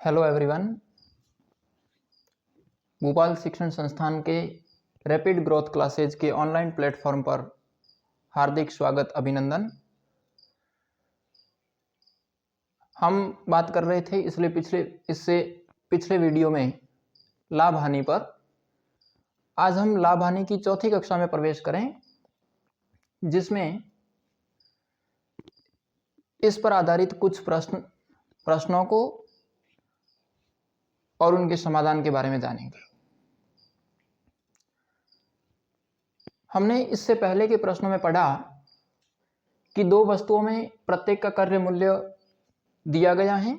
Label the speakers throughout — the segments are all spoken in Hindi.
Speaker 1: Hello everyone. भोपाल शिक्षण संस्थान के रैपिड ग्रोथ क्लासेज के ऑनलाइन प्लेटफॉर्म पर हार्दिक स्वागत अभिनंदन। हम बात कर रहे थे इससे पिछले वीडियो में लाभ हानि पर। आज हम लाभ हानि की चौथी कक्षा में प्रवेश करें, जिसमें इस पर आधारित कुछ प्रश्नों को और उनके समाधान के बारे में जानेंगे। हमने इससे पहले के प्रश्नों में पढ़ा कि दो वस्तुओं में प्रत्येक का क्रय मूल्य दिया गया है,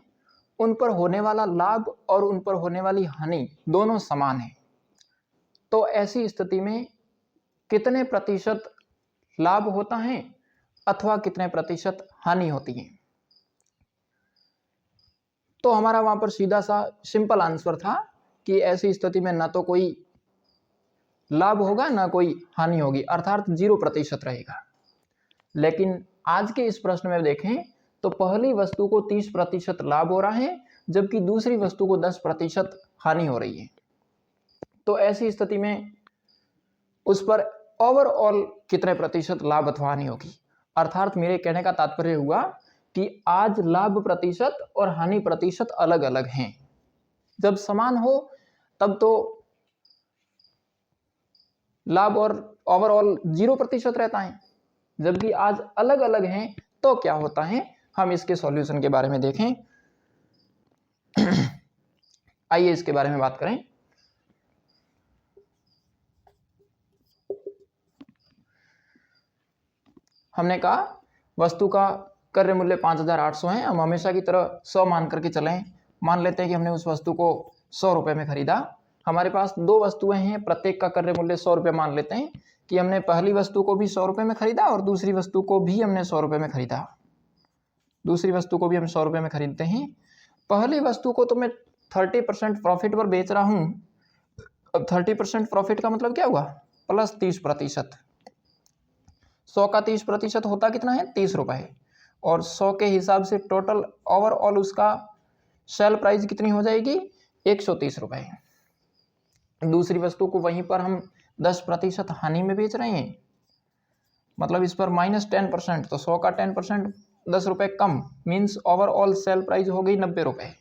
Speaker 1: उन पर होने वाला लाभ और उन पर होने वाली हानि दोनों समान है। तो ऐसी स्थिति में कितने प्रतिशत लाभ होता है अथवा कितने प्रतिशत हानि होती है। तो हमारा वहां पर सीधा सा सिंपल आंसर था कि ऐसी स्थिति में ना तो कोई लाभ होगा ना कोई हानि होगी, अर्थात 0% रहेगा। लेकिन आज के इस प्रश्न में देखें तो पहली वस्तु को 30% लाभ हो रहा है, जबकि दूसरी वस्तु को 10% हानि हो रही है। तो ऐसी स्थिति में उस पर ओवरऑल कितने प्रतिशत लाभ अथवा हानि होगी। अर्थात मेरे कहने का तात्पर्य हुआ कि आज लाभ प्रतिशत और हानि प्रतिशत अलग अलग हैं। जब समान हो तब तो लाभ और ओवरऑल 0% रहता है, जबकि आज अलग अलग हैं तो क्या होता है, हम इसके सॉल्यूशन के बारे में देखें। आइए इसके बारे में बात करें। हमने कहा वस्तु का क्रय मूल्य 5800 है। हम हमेशा की तरह 100 मान करके चलें। मान लेते हैं कि हमने उस वस्तु को 100 रुपये में खरीदा। हमारे पास दो वस्तुएं हैं, प्रत्येक का क्रय मूल्य 100 रुपये। मान लेते हैं कि हमने पहली वस्तु को भी 100 रुपये में खरीदा और दूसरी वस्तु को भी हमने 100 रुपये में खरीदा। दूसरी वस्तु को भी हम 100 रुपये में खरीदते हैं। पहली वस्तु को तो मैं 30% प्रॉफिट पर बेच रहा हूं। अब 30% प्रॉफिट का मतलब क्या हुआ, प्लस 30%। 100 का 30% होता कितना है, 30 रुपये। और 100 के हिसाब से टोटल ओवरऑल उसका सेल प्राइस कितनी हो जाएगी, 130 रुपये। दूसरी वस्तु को वहीं पर हम 10% हानि में बेच रहे हैं, मतलब इस पर -10%। तो 100 का 10% 10 रुपये कम, मीन्स ओवरऑल सेल प्राइस हो गई 90 रुपये।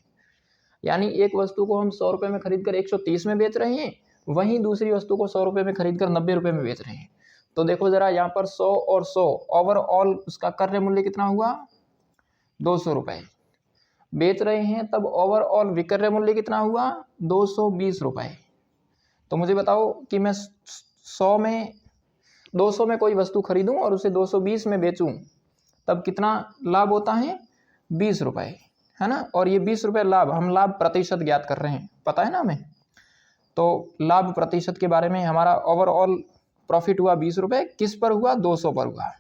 Speaker 1: यानी एक वस्तु को हम 100 रुपये में खरीद कर 130 में बेच रहे हैं, वहीं दूसरी वस्तु को 100 रुपये में खरीद कर 90 रुपये में बेच रहे हैं। तो देखो जरा यहाँ पर 100 और 100 ओवरऑल उसका क्रय मूल्य कितना हुआ, 200 रुपये बेच रहे हैं। तब ओवरऑल विक्रय मूल्य कितना हुआ, 220 रुपये। तो मुझे बताओ कि मैं 200 में कोई वस्तु खरीदूं और उसे 220 में बेचूं, तब कितना लाभ होता है, 20 रुपये, है ना। और ये 20 रुपये लाभ, हम लाभ प्रतिशत ज्ञात कर रहे हैं, पता है ना हमें। तो लाभ प्रतिशत के बारे में हमारा ओवरऑल प्रॉफिट हुआ 20 रुपये, किस पर हुआ, 200 पर हुआ।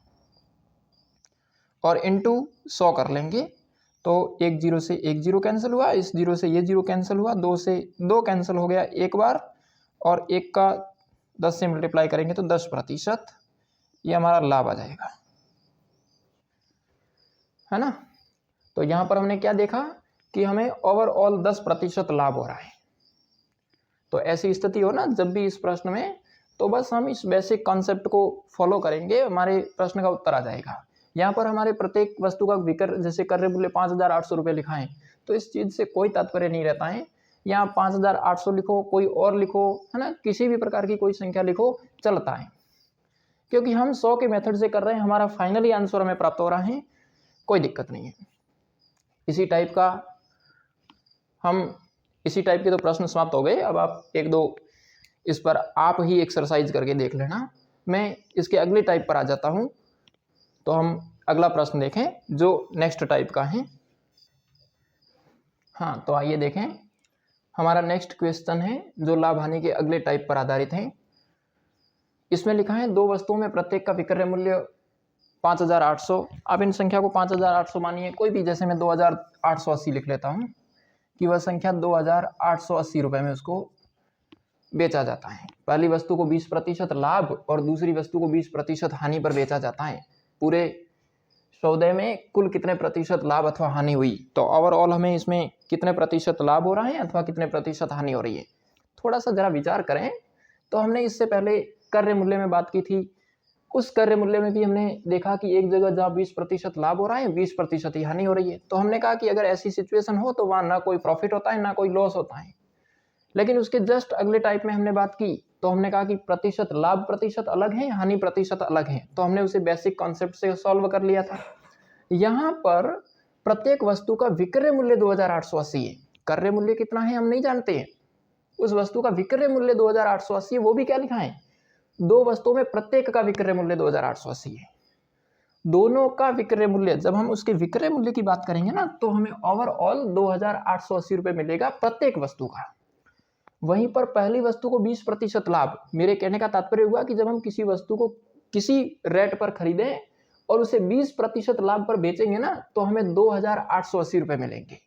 Speaker 1: और इंटू 100 कर लेंगे तो एक जीरो से एक जीरो कैंसिल हुआ, इस जीरो से ये जीरो कैंसिल हुआ, 2 से 2 कैंसिल हो गया एक बार, और 1 का 10 से मल्टीप्लाई करेंगे तो 10%, ये हमारा लाभ आ जाएगा, है ना। तो यहां पर हमने क्या देखा कि हमें ओवरऑल 10% लाभ हो रहा है। तो ऐसी स्थिति हो ना जब भी इस प्रश्न में, तो बस हम इस बेसिक कॉन्सेप्ट को फॉलो करेंगे, हमारे प्रश्न का उत्तर आ जाएगा। यहाँ पर हमारे प्रत्येक वस्तु का विक्रय जैसे क्रय मूल्य 5800 रुपये लिखा है, तो इस चीज से कोई तात्पर्य नहीं रहता है। यहाँ 5800 लिखो, कोई और लिखो, है ना, किसी भी प्रकार की कोई संख्या लिखो, चलता है, क्योंकि हम 100 के मेथड से कर रहे हैं, हमारा फाइनली आंसर हमें प्राप्त हो रहा है, कोई दिक्कत नहीं है। इसी टाइप के तो प्रश्न समाप्त हो गए। अब आप एक दो इस पर आप ही एक्सरसाइज करके देख लेना। मैं इसके अगले टाइप पर आ जाता हूं, तो हम अगला प्रश्न देखें जो नेक्स्ट टाइप का है। हाँ, तो आइए देखें, हमारा नेक्स्ट क्वेश्चन है जो लाभ हानि के अगले टाइप पर आधारित है। इसमें लिखा है दो वस्तुओं में प्रत्येक का विक्रय मूल्य 5800। अब इन संख्या को 5800 मानिए, कोई भी, जैसे मैं 2880 लिख लेता हूं कि वह संख्या 2880 रुपये में उसको बेचा जाता है। पहली वस्तु को 20% लाभ और दूसरी वस्तु को 20% हानि पर बेचा जाता है। पूरे सौदे में कुल कितने प्रतिशत लाभ अथवा हानि हुई। तो ओवरऑल हमें इसमें कितने प्रतिशत लाभ हो रहा है अथवा कितने प्रतिशत हानि हो रही है, थोड़ा सा जरा विचार करें। तो हमने इससे पहले क्रय मूल्य में बात की थी, उस क्रय मूल्य में भी हमने देखा कि एक जगह जहाँ 20% लाभ हो रहा है 20% ही हानि हो रही है। तो हमने कहा कि अगर ऐसी सिचुएशन हो तो वहाँ ना कोई प्रॉफिट होता है ना कोई लॉस होता है। लेकिन उसके जस्ट अगले टाइप में हमने बात की तो हमने कहा कि प्रतिशत लाभ प्रतिशत अलग है, हानि प्रतिशत अलग है। तो हमने उसे बेसिक कॉन्सेप्ट से सॉल्व कर लिया था। यहाँ पर प्रत्येक वस्तु का विक्रय मूल्य 2880 है, क्रय मूल्य कितना है हम नहीं जानते हैं। उस वस्तु का विक्रय मूल्य 2880 है, वो भी क्या लिखा है, दो वस्तुओं में प्रत्येक का विक्रय मूल्य 2880 है। दोनों का विक्रय मूल्य, जब हम उसके विक्रय मूल्य की बात करेंगे ना तो हमें ओवरऑल 2880 रुपये मिलेगा प्रत्येक वस्तु का। वहीं पर पहली वस्तु को 20% लाभ, मेरे कहने का तात्पर्य हुआ कि जब हम किसी वस्तु को किसी रेट पर खरीदें और उसे 20% लाभ पर बेचेंगे ना तो हमें 2880 रुपये मिलेंगे।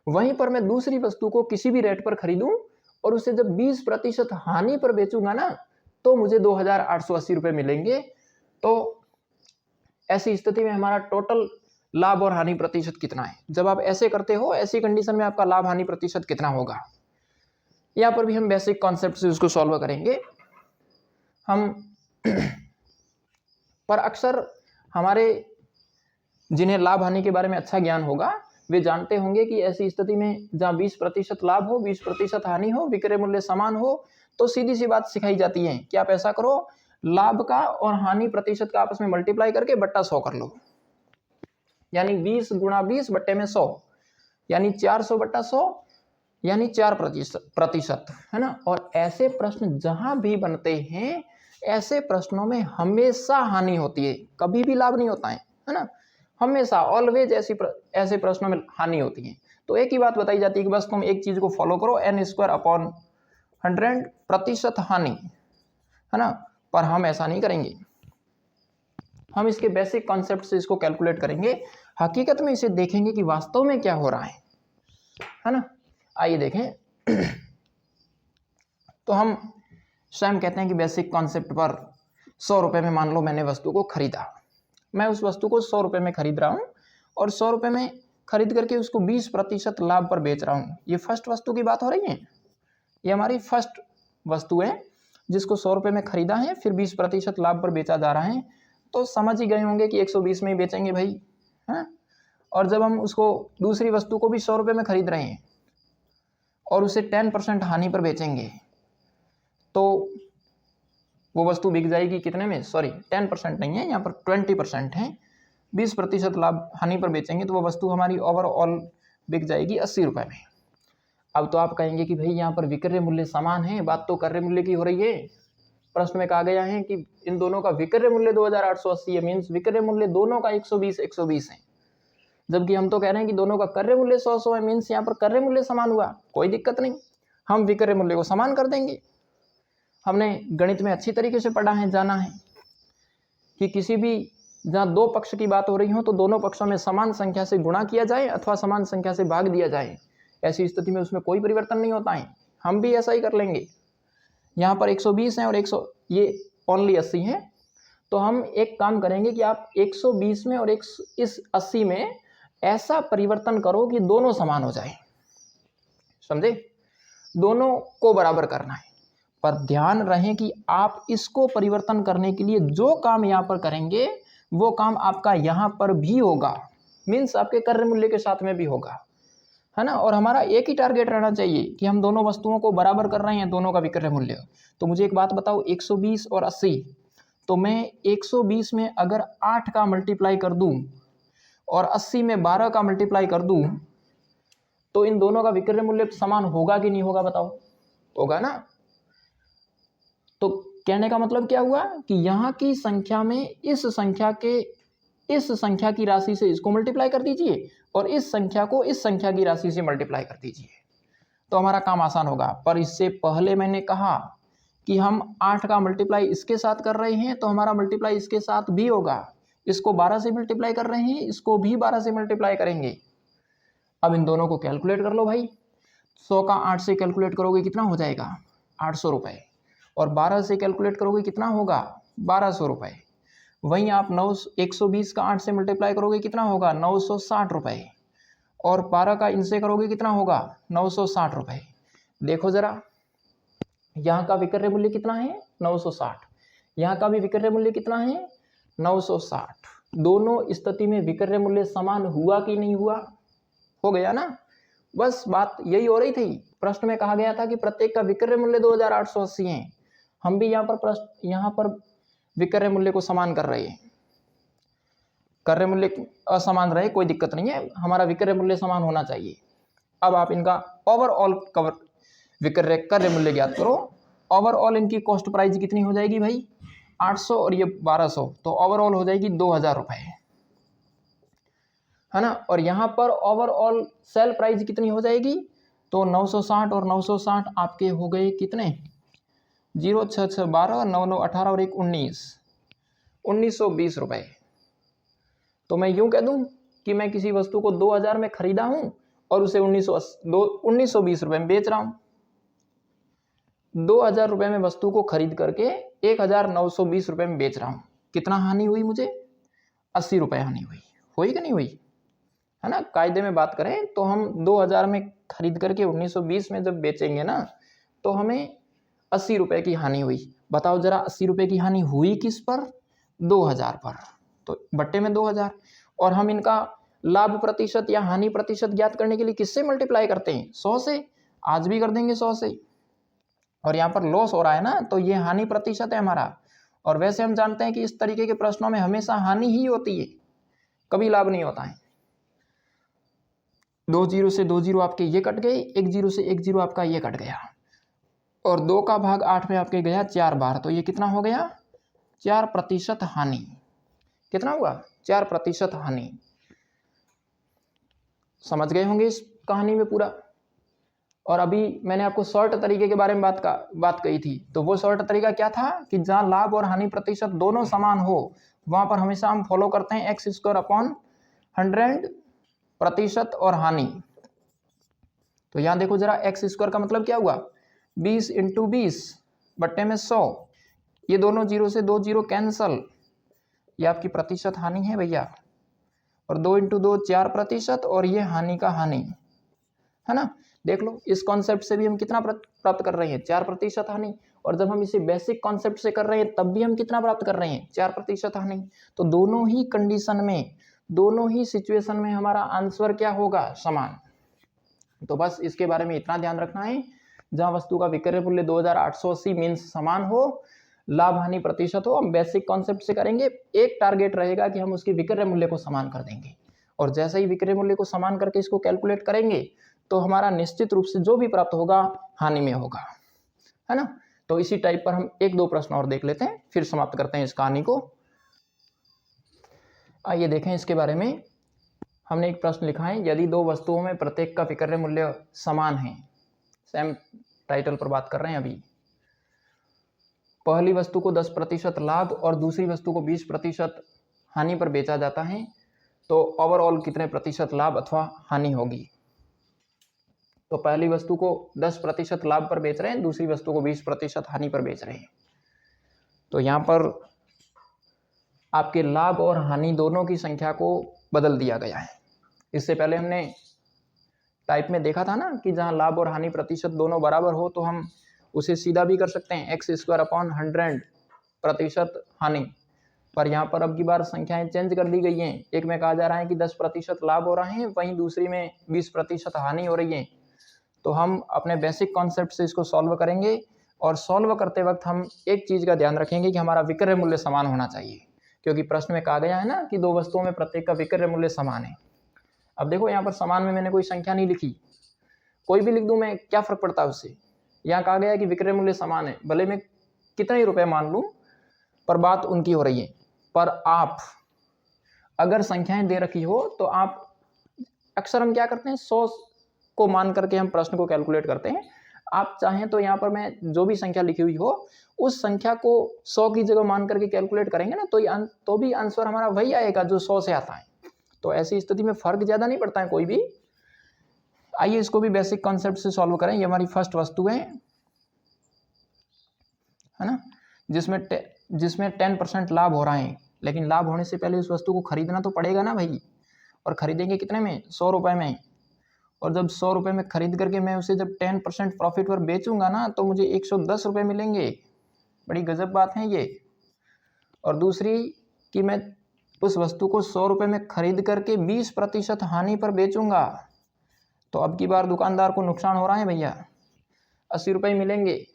Speaker 1: वहीं पर मैं दूसरी वस्तु को किसी भी रेट पर खरीदूं और उसे जब 20% हानि पर बेचूंगा ना तो मुझे 2880 रुपये मिलेंगे। तो ऐसी स्थिति में हमारा टोटल लाभ और हानि प्रतिशत कितना है। जब आप ऐसे करते हो, ऐसी कंडीशन में आपका लाभ हानि प्रतिशत कितना होगा, यहाँ पर भी हम बेसिक कॉन्सेप्ट से उसको सॉल्व करेंगे हम। पर अक्सर हमारे जिन्हें लाभ हानि के बारे में अच्छा ज्ञान होगा वे जानते होंगे कि ऐसी स्थिति में जहाँ 20% लाभ हो 20% हानि हो, विक्रय मूल्य समान हो, तो सीधी सी बात सिखाई जाती है कि आप ऐसा करो, लाभ का और हानि प्रतिशत का आपस में मल्टीप्लाई करके बट्टा 100 कर लो, यानी 20 गुणा 20 बट्टे में 100, यानी 400 बट्टा 100, यानी 4% है ना। और ऐसे प्रश्न जहां भी बनते हैं, ऐसे प्रश्नों में हमेशा हानि होती है, कभी भी लाभ नहीं होता है ना। हमेशा ऑलवेज ऐसे प्रश्नों में हानि होती है। तो एक ही बात बताई जाती है कि बस तुम एक चीज को फॉलो करो, n²/100% हानि, है ना। पर हम ऐसा नहीं करेंगे, हम इसके बेसिक कॉन्सेप्ट से इसको कैलकुलेट करेंगे, हकीकत में इसे देखेंगे कि वास्तव में क्या हो रहा है ना। आइए देखें। तो हम स्वयं कहते हैं कि बेसिक कॉन्सेप्ट पर 100 रुपये में मान लो मैंने वस्तु को खरीदा, मैं उस वस्तु को 100 रुपये में खरीद रहा हूँ और 100 रुपये में खरीद करके उसको 20% लाभ पर बेच रहा हूँ। ये फर्स्ट वस्तु की बात हो रही है, ये हमारी फर्स्ट वस्तु है जिसको 100 रुपये में खरीदा है, फिर 20% लाभ पर बेचा जा रहा है। तो समझ ही गए होंगे कि 120 में ही बेचेंगे भाई, है। और जब हम उसको दूसरी वस्तु को भी 100 रुपये में खरीद रहे हैं और उसे 10% हानि पर बेचेंगे तो वो वस्तु बिक जाएगी कितने में, सॉरी 10% नहीं है यहाँ पर 20% है, 20% लाभ हानि पर बेचेंगे तो वो वस्तु हमारी ओवरऑल बिक जाएगी 80 रुपये में। अब तो आप कहेंगे कि भाई यहाँ पर विक्रय मूल्य समान है, बात तो क्रय मूल्य की हो रही है। प्रश्न में कहा गया है कि इन दोनों का विक्रय मूल्य 2880 है, मीन्स विक्रय मूल्य दोनों का 120 है, जबकि हम तो कह रहे हैं कि दोनों का क्रय मूल्य 100 है, मीन्स यहाँ पर क्रय मूल्य समान हुआ, कोई दिक्कत नहीं, हम विक्रय मूल्य को समान कर देंगे। हमने गणित में अच्छी तरीके से पढ़ा है, जाना है कि किसी भी जहाँ दो पक्ष की बात हो रही हो तो दोनों पक्षों में समान संख्या से गुणा किया जाए अथवा समान संख्या से भाग दिया जाए, ऐसी स्थिति में उसमें कोई परिवर्तन नहीं होता है। हम भी ऐसा ही कर लेंगे। यहाँ पर 120 है और 100 ये ओनली 80 है, तो हम एक काम करेंगे कि आप 120 में और इस 80 में ऐसा परिवर्तन करो कि दोनों समान हो जाए, समझे, दोनों को बराबर करना है। पर ध्यान रहे कि आप इसको परिवर्तन करने के लिए जो काम यहाँ पर करेंगे वो काम आपका यहाँ पर भी होगा, मीन्स आपके क्रय मूल्य के साथ में भी होगा, है ना। और हमारा एक ही टारगेट रहना चाहिए कि हम दोनों वस्तुओं को बराबर कर रहे हैं, दोनों का विक्रय मूल्य। तो मुझे एक बात बताओ, 120 और 80, तो मैं 120 में अगर 8 का मल्टीप्लाई कर दूं और 80 में 12 का मल्टीप्लाई कर दूं तो इन दोनों का विक्रय मूल्य समान होगा कि नहीं होगा, बताओ, होगा ना। तो कहने का मतलब क्या हुआ कि यहाँ की संख्या में इस संख्या की राशि से इसको मल्टीप्लाई कर दीजिए और इस संख्या को इस संख्या की राशि से मल्टीप्लाई कर दीजिए, तो हमारा काम आसान होगा। पर इससे पहले मैंने कहा कि हम 8 का मल्टीप्लाई इसके साथ कर रहे हैं तो हमारा मल्टीप्लाई इसके साथ भी होगा, इसको 12 से मल्टीप्लाई कर रहे हैं, इसको भी 12 से मल्टीप्लाई करेंगे। अब इन दोनों को कैलकुलेट कर लो भाई, 100 का 8 से कैलकुलेट करोगे कितना हो जाएगा, 800 रुपये, और 12 से कैलकुलेट करोगे कितना होगा, 1200 रुपये। वहीं आप 120 का 8 से मल्टीप्लाई करोगे कितना होगा 960 रुपये, और 12 का इनसे करोगे कितना होगा 960 रुपये। देखो जरा, यहाँ का विक्रय मूल्य कितना है 960, यहाँ का भी विक्रय मूल्य कितना है 960। दोनों स्थिति में विक्रय मूल्य समान हुआ कि नहीं हुआ, हो गया ना। बस बात यही हो रही थी। प्रश्न में कहा गया था कि प्रत्येक का विक्रय मूल्य 2880 है। हम भी यहाँ पर विक्रय मूल्य को समान कर रहे हैं। क्रय मूल्य असमान रहे कोई दिक्कत नहीं है, हमारा विक्रय मूल्य समान होना चाहिए। अब आप इनका ओवरऑल विक्रय क्रय मूल्य ज्ञात करो। ओवरऑल इनकी कॉस्ट प्राइस कितनी हो जाएगी भाई 800 और ये 1200, तो ओवरऑल हो जाएगी 2000 रुपये, है ना। और यहाँ पर ओवरऑल सेल प्राइस कितनी हो जाएगी, तो 960 और 960 आपके हो गए कितने 0 6 6 12 9 9 18 और 1 19, 1920 रुपये। तो मैं यूं कह दूं कि मैं किसी वस्तु को 2000 में खरीदा हूं और उसे 1920 रुपये में बेच रहा हूं। 2000 रुपये में वस्तु को खरीद करके 1920 रुपये में बेच रहा हूं। कितना हानि हुई मुझे 80 रुपये हानि हुई कि नहीं हुई, है ना। कायदे में बात करें तो हम 2000 में खरीद करके 1920 में जब बेचेंगे ना तो हमें 80 रुपये की हानि हुई। बताओ जरा 80 रुपये की हानि हुई किस पर 2000 पर, तो बट्टे में 2000। और हम इनका लाभ प्रतिशत या हानि प्रतिशत ज्ञात करने के लिए किससे मल्टीप्लाई करते हैं 100 से, आज भी कर देंगे 100 से। और यहाँ पर लॉस हो रहा है ना तो ये हानि प्रतिशत है हमारा। और वैसे हम जानते हैं कि इस तरीके के प्रश्नों में हमेशा हानि ही होती है, कभी लाभ नहीं होता है। 2 जीरो से 2 जीरो आपके ये कट गए, 1 जीरो से 1 जीरो आपका ये कट गया, और 2 का भाग 8 में आपके गया 4 बार, तो ये कितना हो गया 4% हानि। कितना हुआ 4% हानि। समझ गए होंगे इस कहानी में पूरा। और अभी मैंने आपको शॉर्ट तरीके के बारे में बात कही थी, तो वो शॉर्ट तरीका क्या था कि जहां लाभ और हानि प्रतिशत दोनों समान हो वहां पर हमेशा हम फॉलो करते हैं x² और हानि। तो यहां देखो जरा x² का मतलब क्या हुआ 20 × 20 बट्टे में 100, ये दोनों जीरो से 2 जीरो कैंसल, ये आपकी प्रतिशत हानि है भैया। और 2 × 2 4% और ये हानि का हानि, है ना। देख लो इस कॉन्सेप्ट से भी हम कितना प्राप्त कर रहे हैं 4% हानि, और जब हम इसे बेसिक कॉन्सेप्ट से कर रहे हैं तब भी हम कितना प्राप्त कर रहे हैं 4% हानि। तो दोनों ही कंडीशन में, दोनों ही सिचुएशन में हमारा आंसर क्या होगा समान। तो बस इसके बारे में इतना ध्यान रखना है, जहां वस्तु का विक्रय मूल्य 2880 मीन्स समान हो, लाभ हानि प्रतिशत हो, हम बेसिक कॉन्सेप्ट से करेंगे। एक टारगेट रहेगा कि हम उसके विक्रय मूल्य को समान कर देंगे, और जैसे ही विक्रय मूल्य को समान करके इसको कैलकुलेट करेंगे तो हमारा निश्चित रूप से जो भी प्राप्त होगा हानि में होगा, है ना। तो इसी टाइप पर हम 1-2 प्रश्न और देख लेते हैं, फिर समाप्त करते हैं इस कहानी को। आइए देखें इसके बारे में। हमने एक प्रश्न लिखा है, यदि 2 वस्तुओं में प्रत्येक का विक्रय मूल्य समान है, सेम टाइटल पर बात कर रहे हैं अभी। पहली वस्तु को 10% लाभ और दूसरी वस्तु को 20% हानि पर बेचा जाता है, तो ओवरऑल कितने प्रतिशत लाभ अथवा हानि होगी। तो पहली वस्तु को 10% लाभ पर बेच रहे हैं, दूसरी वस्तु को 20% हानि पर बेच रहे हैं। तो यहाँ पर आपके लाभ और हानि दोनों की संख्या को बदल दिया गया है। इससे पहले हमने टाइप में देखा था ना कि जहाँ लाभ और हानि प्रतिशत दोनों बराबर हो तो हम उसे सीधा भी कर सकते हैं x²/100% हानि। पर यहाँ पर अब की बार संख्याएं चेंज कर दी गई हैं। एक में कहा जा रहा है कि 10% लाभ हो रहे हैं, वहीं दूसरी में 20% हानि हो रही है। तो हम अपने बेसिक कॉन्सेप्ट से इसको सॉल्व करेंगे, और सॉल्व करते वक्त हम एक चीज़ का ध्यान रखेंगे कि हमारा विक्रय मूल्य समान होना चाहिए, क्योंकि प्रश्न में कहा गया है ना कि 2 वस्तुओं में प्रत्येक का विक्रय मूल्य समान है। अब देखो यहाँ पर समान में मैंने कोई संख्या नहीं लिखी, कोई भी लिख दूं मैं, क्या फर्क पड़ता है उससे। यहाँ कहा गया है कि विक्रय मूल्य समान है, भले मैं कितने ही रुपए मान लूँ, पर बात उनकी हो रही है। पर आप अगर संख्याएं दे रखी हो तो आप अक्सर हम क्या करते हैं 100 को मान करके हम प्रश्न को कैलकुलेट करते हैं। आप चाहें तो यहाँ पर मैं जो भी संख्या लिखी हुई हो उस संख्या को 100 की जगह मान करके कैलकुलेट करेंगे ना तो भी आंसर हमारा वही आएगा जो 100 से आता है। तो ऐसी स्थिति में फर्क ज़्यादा नहीं पड़ता है कोई भी। आइए इसको भी बेसिक कॉन्सेप्ट से सॉल्व करें। ये हमारी फर्स्ट वस्तु है ना, जिसमें 10% लाभ हो रहा है। लेकिन लाभ होने से पहले उस वस्तु को खरीदना तो पड़ेगा ना भाई। और खरीदेंगे कितने में? 100 रुपये में। और जब 100 रुपये में खरीद करके मैं उसे जब 10% प्रॉफिट पर बेचूंगा ना, तो मुझे 110 रुपये मिलेंगे। बड़ी गजब बात है ये। और दूसरी कि मैं उस वस्तु को 100 रुपये में खरीद करके 20% हानि पर बेचूंगा, तो अब की बार दुकानदार को नुकसान हो रहा है भैया, 80 रुपये मिलेंगे।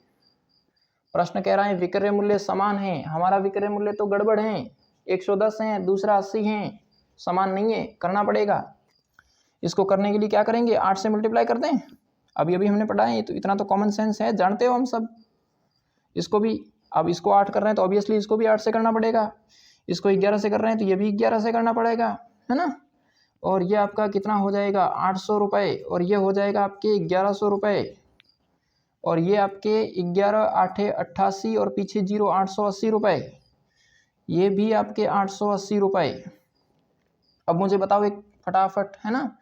Speaker 1: प्रश्न कह रहा है विक्रय मूल्य समान है, हमारा विक्रय मूल्य तो गड़बड़ है, 110 है, दूसरा 80 है, समान नहीं है, करना पड़ेगा। इसको करने के लिए क्या करेंगे? 8 से मल्टीप्लाई कर दें। अभी अभी हमने पढ़ा है, तो इतना तो कॉमन सेंस है, जानते हो हम सब। इसको भी, अब इसको 8 कर रहे हैं तो ऑब्वियसली इसको भी 8 से करना पड़ेगा। इसको 11 से कर रहे हैं तो ये भी 11 से करना पड़ेगा, है ना। और ये आपका कितना हो जाएगा? 800 रुपये। और ये हो जाएगा आपके 1100 रुपये। और ये आपके 11 8 88 और पीछे 0 880 रुपये। ये भी आपके 880 रुपये। अब मुझे बताओ एक फटाफट, है ना,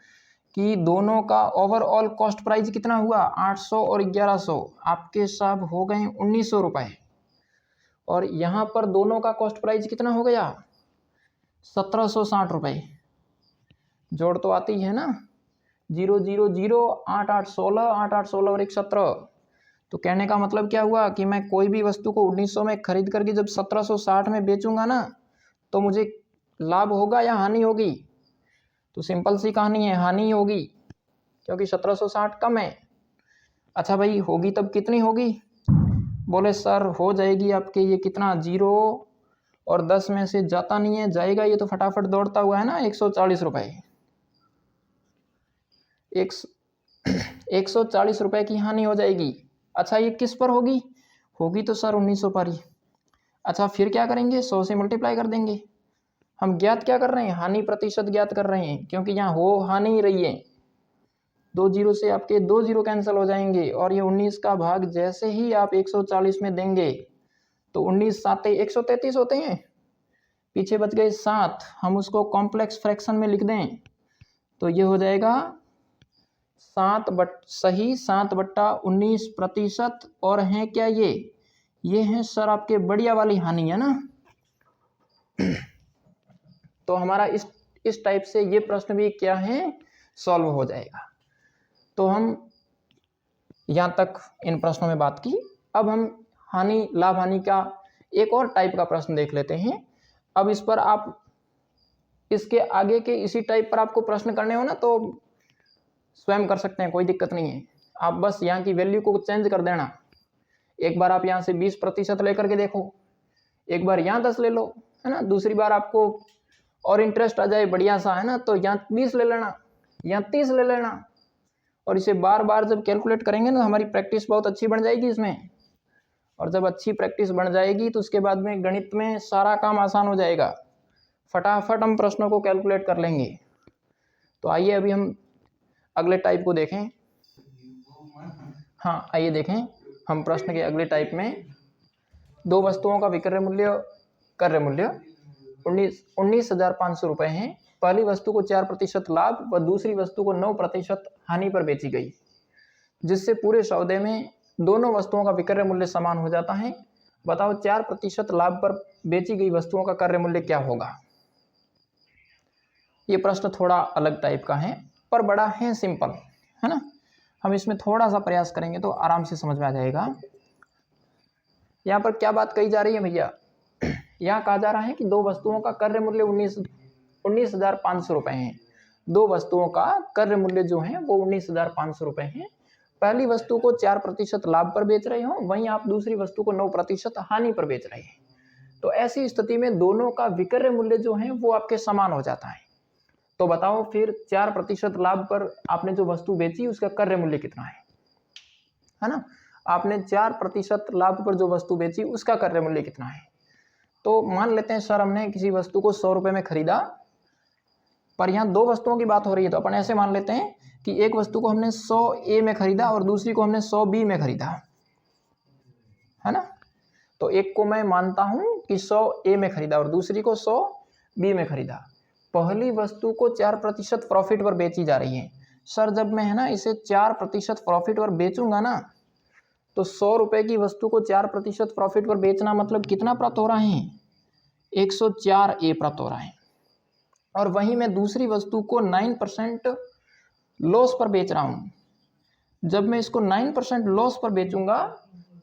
Speaker 1: कि दोनों का ओवरऑल कॉस्ट प्राइस कितना हुआ? 800 और 1100, आपके साहब हो गए 1900 रुपये। और यहाँ पर दोनों का कॉस्ट प्राइस कितना हो गया? 1760 रुपये। जोड़ तो आती है ना, 0 0 0 8 8 16 8 8 16 और 1 17। तो कहने का मतलब क्या हुआ कि मैं कोई भी वस्तु को 1900 में खरीद करके जब 1760 में बेचूंगा ना, तो मुझे लाभ होगा या हानि होगी? तो सिंपल सी कहानी है, हानि होगी, क्योंकि 1760 कम है। अच्छा भाई, होगी तब कितनी होगी? बोले सर हो जाएगी आपके ये कितना, 0 और 10 में से जाता नहीं है, जाएगा ये तो फटाफट दौड़ता हुआ है ना, 140 रुपये। 140 रुपये की हानि हो जाएगी। अच्छा ये किस पर होगी? होगी तो सर 1900 पर ही। अच्छा फिर क्या करेंगे? 100 से मल्टीप्लाई कर देंगे। हम ज्ञात क्या कर रहे हैं? हानि प्रतिशत ज्ञात कर रहे हैं, क्योंकि यहाँ हो हानि ही रही है। 2 जीरो से आपके 2 जीरो कैंसिल हो जाएंगे, और ये 19 का भाग जैसे ही आप 140 में देंगे तो 19 7 133 होते हैं, पीछे बच गए 7। हम उसको कॉम्प्लेक्स फ्रैक्शन में लिख दें तो ये हो जाएगा 7/19%। और हैं क्या ये हैं सर आपके बढ़िया वाली हानि, है ना। तो हमारा इस टाइप से ये प्रश्न भी क्या है, सॉल्व हो जाएगा। तो हम यहाँ तक इन प्रश्नों में बात की। अब हम हानि लाभ हानि का एक और टाइप का प्रश्न देख लेते हैं। अब इस पर आप इसके आगे के इसी टाइप पर आपको प्रश्न करने हो ना, तो स्वयं कर सकते हैं, कोई दिक्कत नहीं है। आप बस यहाँ की वैल्यू को चेंज कर देना। एक बार आप यहाँ से 20% लेकर के देखो, एक बार यहाँ 10 ले लो, है ना। दूसरी बार आपको और इंटरेस्ट आ जाए बढ़िया सा, है ना, तो यहाँ 20 ले लेना, यहाँ 30 ले लेना। और इसे बार बार जब कैलकुलेट करेंगे ना, हमारी प्रैक्टिस बहुत अच्छी बन जाएगी इसमें। और जब अच्छी प्रैक्टिस बन जाएगी तो उसके बाद में गणित में सारा काम आसान हो जाएगा, फटाफट हम प्रश्नों को कैलकुलेट कर लेंगे। तो आइए अभी हम अगले टाइप को देखें। हाँ आइए देखें हम प्रश्न के अगले टाइप में। दो वस्तुओं का विक्रय मूल्य क्रय मूल्य 19,500 रुपये हैं। पहली वस्तु को 4% लाभ व दूसरी वस्तु को 9% हानि पर बेची गई, जिससे पूरे सौदे में दोनों वस्तुओं का विक्रय मूल्य समान हो जाता है। बताओ 4% लाभ पर बेची गई वस्तुओं का क्रय मूल्य क्या होगा। ये प्रश्न थोड़ा अलग टाइप का है पर बड़ा है सिंपल, है ना। हम इसमें थोड़ा सा प्रयास करेंगे तो आराम से समझ में आ जाएगा। यहाँ पर क्या बात कही जा रही है भैया, यहाँ कहा जा रहा है कि दो वस्तुओं का क्रय मूल्य 19,500 रुपये है। दो वस्तुओं का क्रय मूल्य जो है वो 19,500 रुपये है। पहली वस्तु को 4% लाभ पर बेच रहे हो, वहीं आप दूसरी वस्तु को 9% हानि पर बेच रहे हैं। तो ऐसी स्थिति में दोनों का विक्रय मूल्य जो है वो आपके समान हो जाता है। तो बताओ फिर 4% लाभ पर आपने जो वस्तु बेची उसका क्रय मूल्य कितना है ना। आपने 4% लाभ पर जो वस्तु बेची उसका क्रय मूल्य कितना है। तो मान लेते हैं सर हमने किसी वस्तु को 100 रुपये में खरीदा, पर यहाँ दो वस्तुओं की बात हो रही है, तो अपन ऐसे मान लेते हैं कि एक वस्तु को हमने 100 ए में खरीदा और दूसरी को हमने 100 बी में खरीदा, है ना। तो एक को मैं मानता हूं कि 100 ए में खरीदा और दूसरी को 100 बी में खरीदा। पहली वस्तु को 4% प्रॉफिट पर बेची जा रही है। सर जब मैं है ना इसे 4% प्रॉफिट पर बेचूंगा ना, तो 100 रुपये की वस्तु को 4% प्रॉफिट पर बेचना मतलब कितना प्राप्त हो रहा है, 104A प्राप्त हो रहा है। और वहीं मैं दूसरी वस्तु को 9% लॉस पर बेच रहा हूँ। जब मैं इसको 9% लॉस पर बेचूंगा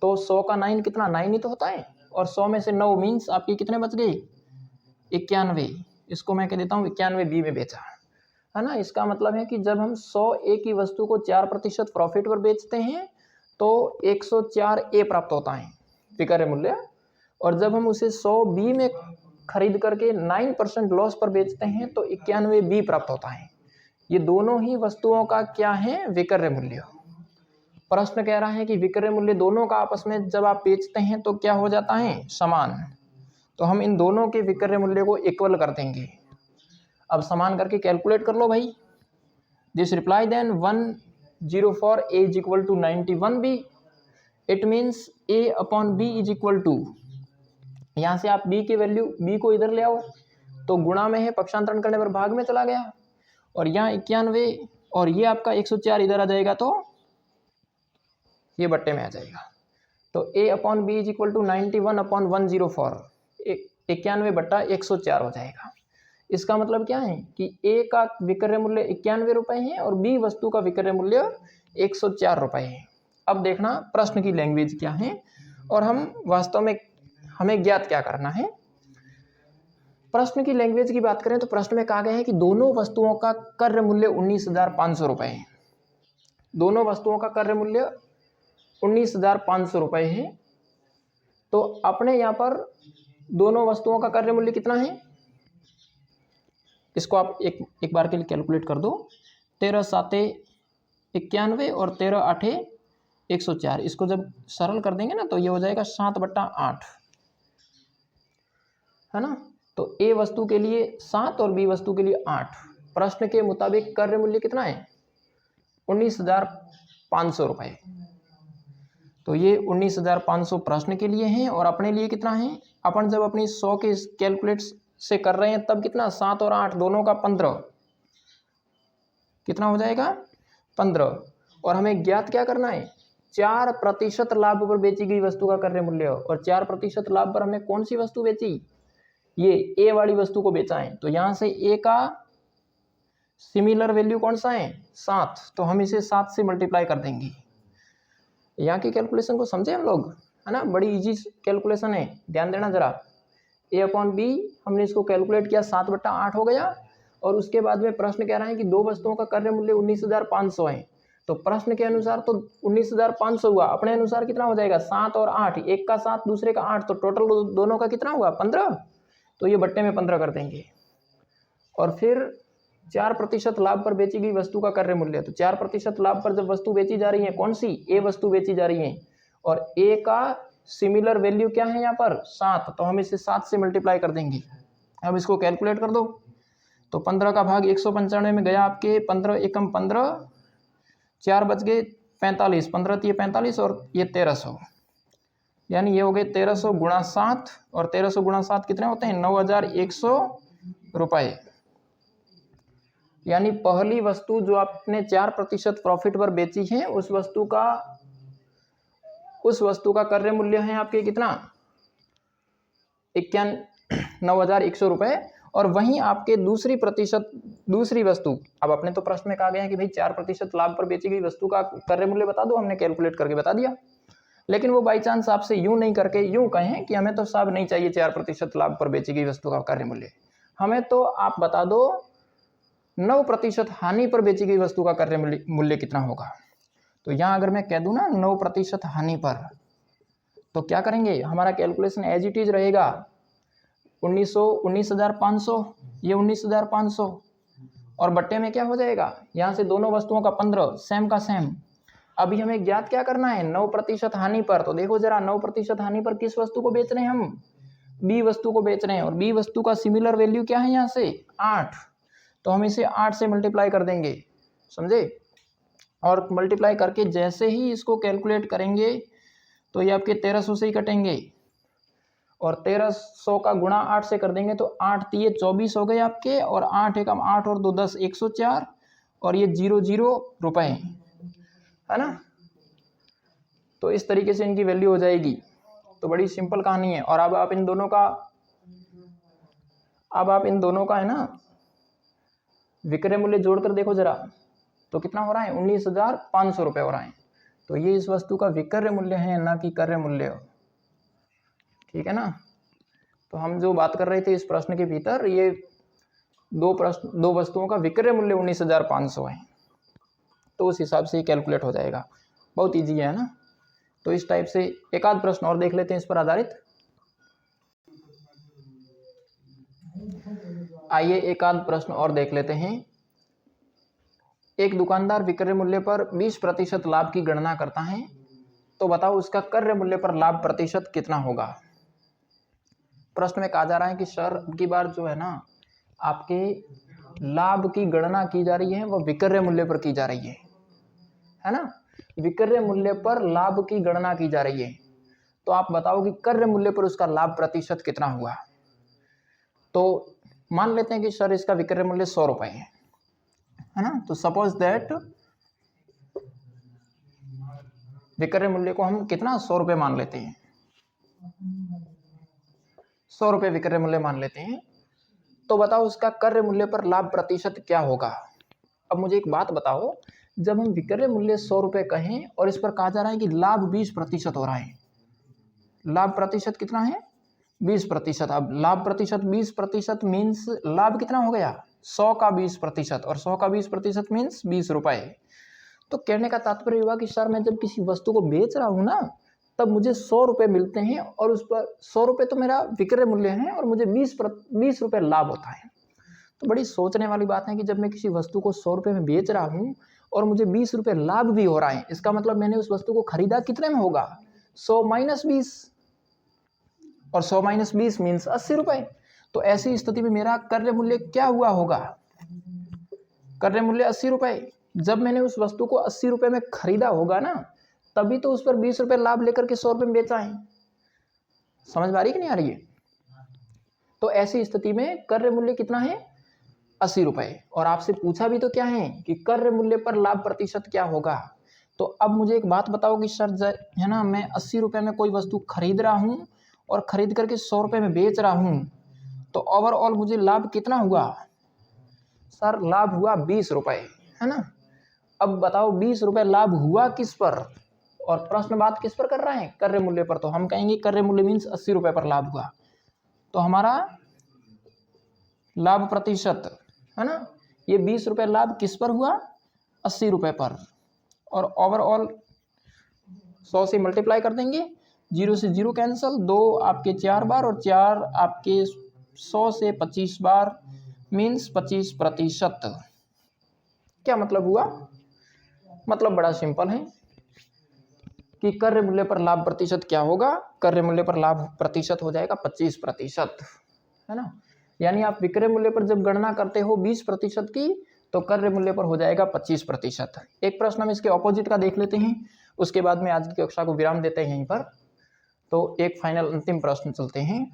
Speaker 1: तो 100 का 9 कितना, 9 ही तो होता है, और 100 में से 9 मीन्स आपकी कितने बच गए, 91। इसको मैं कह देता हूँ 91B में बेचा, है ना। इसका मतलब है कि जब हम 100A की वस्तु को 4% प्रॉफिट पर बेचते हैं तो 104A प्राप्त होता है स्वीकार्य मूल्य, और जब हम उसे 100B में खरीद करके 9% लॉस पर बेचते हैं तो 91B प्राप्त होता है। ये दोनों ही वस्तुओं का क्या है, विक्रय मूल्य। प्रश्न कह रहा है कि विक्रय मूल्य दोनों का आपस में जब आप बेचते हैं तो क्या हो जाता है, समान। तो हम इन दोनों के विक्रय मूल्य को इक्वल कर देंगे। अब समान करके कैलकुलेट कर लो भाई। This reply then 104A is equal to 91B। It means A upon B is equal to, यहाँ से आप B की वैल्यू, B को इधर ले आओ तो गुणा में है, पक्षांतरण करने पर भाग में चला गया, और यहाँ 91 और ये आपका 104 इधर आ जाएगा तो ये बट्टे में आ जाएगा। तो A upon B is equal to 91 upon 104, 91 बट्टा 104 हो जाएगा। इसका मतलब क्या है कि A का विक्रय मूल्य 91 रुपये है और B वस्तु का विक्रय मूल्य 104 रुपये है। अब देखना प्रश्न की लैंग्वेज क्या है और हम वास्तव में हमें ज्ञात क्या करना है। प्रश्न की लैंग्वेज की बात करें तो प्रश्न में कहा गया है कि दोनों वस्तुओं का क्रय मूल्य 19,500 रुपये है। दोनों वस्तुओं का क्रय मूल्य 19,500 रुपये है। तो अपने यहाँ पर दोनों वस्तुओं का क्रय मूल्य कितना है, इसको आप एक बार के लिए कैलकुलेट कर दो। 13 साते 91 और 13 आठे 104। इसको जब सरल कर देंगे ना तो ये हो जाएगा 7/8, है ना। तो A वस्तु के लिए 7 और B वस्तु के लिए 8। प्रश्न के मुताबिक क्रय मूल्य कितना है, 19,500 रुपये। तो ये 19,500 प्रश्न के लिए हैं और अपने लिए कितना है, अपन जब अपनी 100 के कैलकुलेट से कर रहे हैं तब कितना, 7 और 8 दोनों का 15, कितना हो जाएगा 15। और हमें ज्ञात क्या करना है, 4% लाभ पर बेची गई वस्तु का क्रय मूल्य। और 4% लाभ पर हमने कौन सी वस्तु बेची, ये A वाली वस्तु को बेचा है। तो यहाँ से A का सिमिलर वैल्यू कौन सा है, 7, तो हम इसे 7 से मल्टीप्लाई कर देंगे। यहाँ की कैलकुलेशन को समझे हम लोग, है ना, बड़ी इजी कैलकुलेशन है, ध्यान देना जरा। A अपॉन B हमने इसको कैलकुलेट किया, 7/8 हो गया। और उसके बाद में प्रश्न कह रहा है कि दो वस्तुओं का क्रय मूल्य 19,500 है। तो प्रश्न के अनुसार तो 19,500 हुआ, अपने अनुसार कितना हो जाएगा, 7 और 8, एक का 7 दूसरे का 8, तो टोटल दोनों का कितना हुआ 15। तो ये बट्टे में 15 कर देंगे। और फिर 4% लाभ पर बेची गई वस्तु का क्रय मूल्य। तो 4% लाभ पर जब वस्तु बेची जा रही है, कौन सी, A वस्तु बेची जा रही है, और A का सिमिलर वैल्यू क्या है यहाँ पर 7, तो हम इसे 7 से मल्टीप्लाई कर देंगे। अब इसको कैलकुलेट कर दो। तो 15 का भाग 195 में गया आपके, 15 एकम 15, 4 बच गए 45, 15 तो ये 45 और ये 1300, यानी ये हो गए 1300 गुणा 7, और 1300 गुणा 7 कितने होते हैं, 9,100 रुपये। यानी पहली वस्तु जो आपने 4% प्रॉफिट पर बेची है उस वस्तु का क्रय मूल्य है आपके कितना, 9,100 रुपये। और वहीं आपके दूसरी वस्तु, अब अपने तो प्रश्न में कहा गया है कि भाई 4% लाभ पर बेची गई वस्तु का क्रय मूल्य बता दो, हमने कैलकुलेट करके बता दिया। लेकिन वो बाई चांस आपसे यूं नहीं करके यूं कहें कि हमें तो साहब नहीं चाहिए 4% लाभ पर बेची गई वस्तु का क्रय मूल्य, हमें तो आप बता दो 9% हानि पर बेची गई वस्तु का क्रय मूल्य कितना होगा। तो यहाँ अगर मैं कह दूं ना 9% हानि पर, तो क्या करेंगे, हमारा कैलकुलेशन एज इट इज रहेगा 19,500, ये 19,500, और बट्टे में क्या हो जाएगा, यहाँ से दोनों वस्तुओं का 15, सेम का सेम। अभी हमें ज्ञात क्या करना है, 9% हानि पर। तो देखो जरा 9% हानि पर किस वस्तु को बेच रहे हैं हम, B वस्तु को बेच रहे हैं, और B वस्तु का सिमिलर वैल्यू क्या है यहाँ से 8, तो हम इसे 8 से मल्टीप्लाई कर देंगे, समझे। और मल्टीप्लाई करके जैसे ही इसको कैलकुलेट करेंगे तो ये आपके 1300 से ही कटेंगे, और 1300 का गुणा 8 से कर देंगे तो 8 तिये 24 हो गए आपके, और 8 एकम 8 और 2 10, 104, और ये 00 रुपये, है ना। तो इस तरीके से इनकी वैल्यू हो जाएगी। तो बड़ी सिंपल कहानी है। और अब आप इन दोनों का अब आप इन दोनों का है ना विक्रय मूल्य जोड़कर देखो जरा, तो कितना हो रहा है, 19,500 रुपये हो रहा है। तो ये इस वस्तु का विक्रय मूल्य है, ना कि क्रय मूल्य। ठीक है ना। तो हम जो बात कर रहे थे इस प्रश्न के भीतर, ये दो वस्तुओं का विक्रय मूल्य 19,500 है, तो उस हिसाब से कैलकुलेट हो जाएगा। बहुत ईजी है ना। तो इस टाइप से एक आध प्रश्न और देख लेते हैं इस पर आधारित। आइए एक आध प्रश्न और देख लेते हैं। एक दुकानदार विक्रय मूल्य पर 20% लाभ की गणना करता है, तो बताओ उसका क्रय मूल्य पर लाभ प्रतिशत कितना होगा। प्रश्न में कहा जा रहा है कि सर की बार जो है ना आपके लाभ की गणना की जा रही है वो विक्रय मूल्य पर की जा रही है ना। विक्रय मूल्य पर लाभ की गणना की जा रही है, तो आप बताओ कि क्रय मूल्य पर उसका लाभ प्रतिशत कितना हुआ। तो मान लेते हैं कि सर इसका विक्रय मूल्य 100 रुपए है ना। तो सपोज दैट विक्रय मूल्य को हम कितना 100 रुपये मान लेते हैं, 100 रुपये विक्रय मूल्य मान लेते हैं। तो बताओ उसका क्रय मूल्य पर लाभ प्रतिशत क्या होगा। अब मुझे एक बात बताओ, जब हम विक्रय मूल्य 100 रुपये कहें और इस पर कहा जा रहा है कि लाभ 20% हो रहा है, लाभ प्रतिशत कितना है 20%। अब लाभ प्रतिशत 20% मीन्स लाभ कितना हो गया 100 का 20%, और 100 का 20% मीन्स 20 रुपये। तो कहने का तात्पर्य हुआ कि सर मैं जब किसी वस्तु को बेच रहा हूँ ना, तब मुझे 100 रुपये मिलते हैं और उस पर 100 रुपये तो मेरा विक्रय मूल्य है और मुझे 20 रुपये लाभ होता है। तो बड़ी सोचने वाली बात है कि जब मैं किसी वस्तु को 100 रुपये में बेच रहा हूँ और मुझे 20 रुपये लाभ भी हो रहा है, इसका मतलब मैंने उस वस्तु को खरीदा कितने में होगा 100 - 20, और 100 - 20 मीन्स 80 रुपये। तो ऐसी स्थिति में मेरा क्रय मूल्य क्या हुआ होगा, क्रय मूल्य 80 रुपये। जब मैंने उस वस्तु को 80 रुपये में खरीदा होगा ना, तभी तो उस पर 20 रुपये लाभ लेकर के 100 रुपये में बेचा है। समझ में आ रही कि नहीं आ रही है। तो ऐसी स्थिति में क्रय मूल्य कितना है 80 रुपये, और आपसे पूछा भी तो क्या है कि क्रय मूल्य पर लाभ प्रतिशत क्या होगा। तो अब मुझे एक बात बताओ कि सर है ना मैं 80 रुपये में कोई वस्तु खरीद रहा हूँ और खरीद करके 100 रुपये में बेच रहा हूँ, तो ओवरऑल मुझे लाभ कितना हुआ सर, लाभ हुआ 20 रुपये है ना। अब बताओ 20 रुपये लाभ हुआ किस पर, और प्रश्न बात किस पर कर रहा है क्रय मूल्य पर, तो हम कहेंगे क्रय मूल्य मीन्स 80 रुपये पर लाभ हुआ। तो हमारा लाभ प्रतिशत है ना, ये 20 रुपये लाभ किस पर हुआ 80 रुपये पर, और ओवरऑल 100 से मल्टीप्लाई कर देंगे, 0 से 0 कैंसिल, 2 आपके 4 बार और 4 आपके 100 से 25 बार मीन्स 25%। क्या मतलब हुआ, मतलब बड़ा सिंपल है कि क्रय मूल्य पर लाभ प्रतिशत क्या होगा, क्रय मूल्य पर लाभ प्रतिशत हो जाएगा 25% है ना। यानी आप विक्रय मूल्य पर जब गणना करते हो 20% की, तो क्रय मूल्य पर हो जाएगा 25%। एक प्रश्न हम इसके ऑपोजिट का देख लेते हैं, उसके बाद में आज की कक्षा को विराम देते हैं यहीं पर। तो एक फाइनल अंतिम प्रश्न चलते हैं।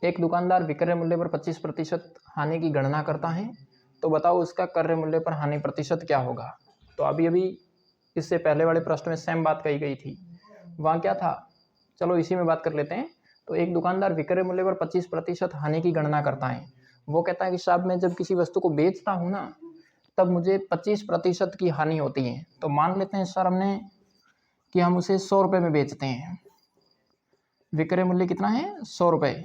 Speaker 1: एक दुकानदार विक्रय मूल्य पर 25% हानि की गणना करता है, तो बताओ उसका क्रय मूल्य पर हानि प्रतिशत क्या होगा। तो अभी इससे पहले वाले प्रश्न में सेम बात कही गई थी, वहाँ क्या था, चलो इसी में बात कर लेते हैं। तो एक दुकानदार विक्रय मूल्य पर 25% हानि की गणना करता है। वो कहता है कि साहब मैं जब किसी वस्तु को बेचता हूँ ना, तब मुझे 25% की हानि होती है। तो मान लेते हैं सर हमने कि हम उसे 100 रुपये में बेचते हैं, विक्रय मूल्य कितना है 100 रुपये,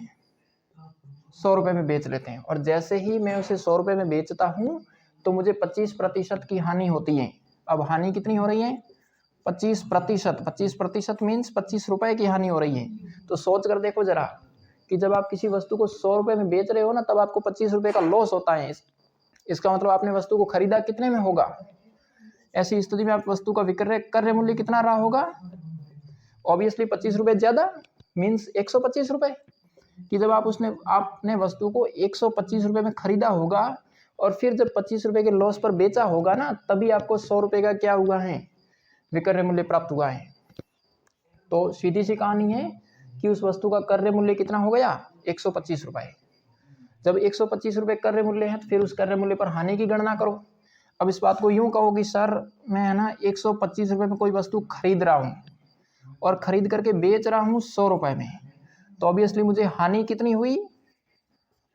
Speaker 1: 100 रुपये में बेच लेते हैं, और जैसे ही मैं उसे 100 रुपये में बेचता हूँ तो मुझे 25% की हानि होती है। अब हानि कितनी हो रही है 25%, 25% मीन्स 25 रुपये की हानि हो रही है। तो सोच कर देखो जरा कि जब आप किसी वस्तु को 100 रुपये में बेच रहे हो ना, तब आपको 25 रुपये का लॉस होता है। इसका मतलब आपने वस्तु को खरीदा कितने में होगा। ऐसी स्थिति में आप वस्तु का विक्रय क्रय मूल्य कितना रहा होगा, ऑब्वियसली 25 रुपये ज़्यादा मीन्स 125 रुपये। कि जब आपने वस्तु को 125 रुपये में खरीदा होगा और फिर जब 25 रुपये के लॉस पर बेचा होगा ना, तभी आपको 100 रुपये का क्या हुआ है विक्रय मूल्य प्राप्त हुआ है। तो सीधी सी कहानी है कि उस वस्तु का क्रय मूल्य कितना हो गया 125 रुपये। जब 125 रुपये क्रय मूल्य है, तो फिर उस क्रय मूल्य पर हानि की गणना करो। अब इस बात को यूं कहो कि सर मैं है ना 125 रुपये में कोई वस्तु खरीद रहा हूँ और खरीद करके बेच रहा हूँ 100 रुपये में, तो ऑब्वियसली मुझे हानि कितनी हुई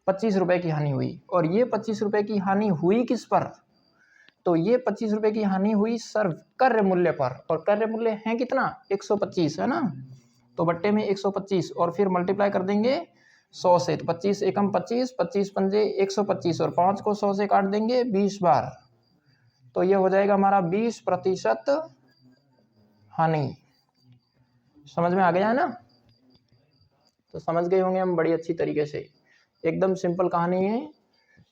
Speaker 1: 25 रुपये की हानि हुई। और ये 25 रुपये की हानि हुई किस पर? तो ये 25 रुपये की हानि हुई सर कर्य मूल्य पर, और कर्य मूल्य है कितना? 125 है ना। तो बट्टे में 125 और फिर मल्टीप्लाई कर देंगे 100 से। तो 25 एकम 25, 25 पंजे 125 और 5 को 100 से काट देंगे 20 बार। तो ये हो जाएगा हमारा 20% हानि। समझ में आ गया है ना? तो समझ गए होंगे हम बड़ी अच्छी तरीके से। एकदम सिंपल कहानी है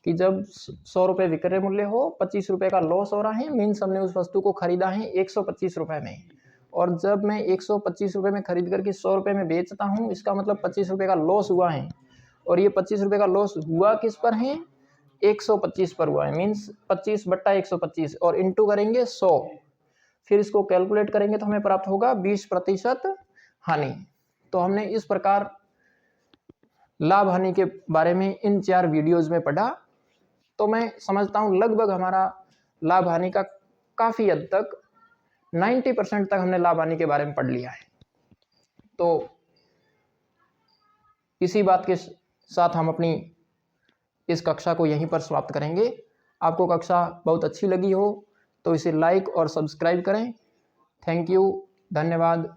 Speaker 1: कि जब 100 रुपये विक्रय मूल्य हो, 25 रुपये का लॉस हो रहा है, मीन्स हमने उस वस्तु को खरीदा है 125 रुपये में, और जब मैं 125 रुपये में खरीद करके 100 रुपये में बेचता हूँ, इसका मतलब 25 रुपये का लॉस हुआ है। और ये 25 रुपये का लॉस हुआ किस पर है? 125 पर हुआ है, मीन्स 25/125 और इंटू करेंगे 100, फिर इसको कैलकुलेट करेंगे तो हमें प्राप्त होगा 20% हानि। तो हमने इस प्रकार लाभ हानि के बारे में इन 4 वीडियोज में पढ़ा। तो मैं समझता हूँ लगभग हमारा लाभ हानि का काफ़ी हद तक 90% तक हमने लाभ हानि के बारे में पढ़ लिया है। तो इसी बात के साथ हम अपनी इस कक्षा को यहीं पर समाप्त करेंगे। आपको कक्षा बहुत अच्छी लगी हो तो इसे लाइक और सब्सक्राइब करें। थैंक यू, धन्यवाद।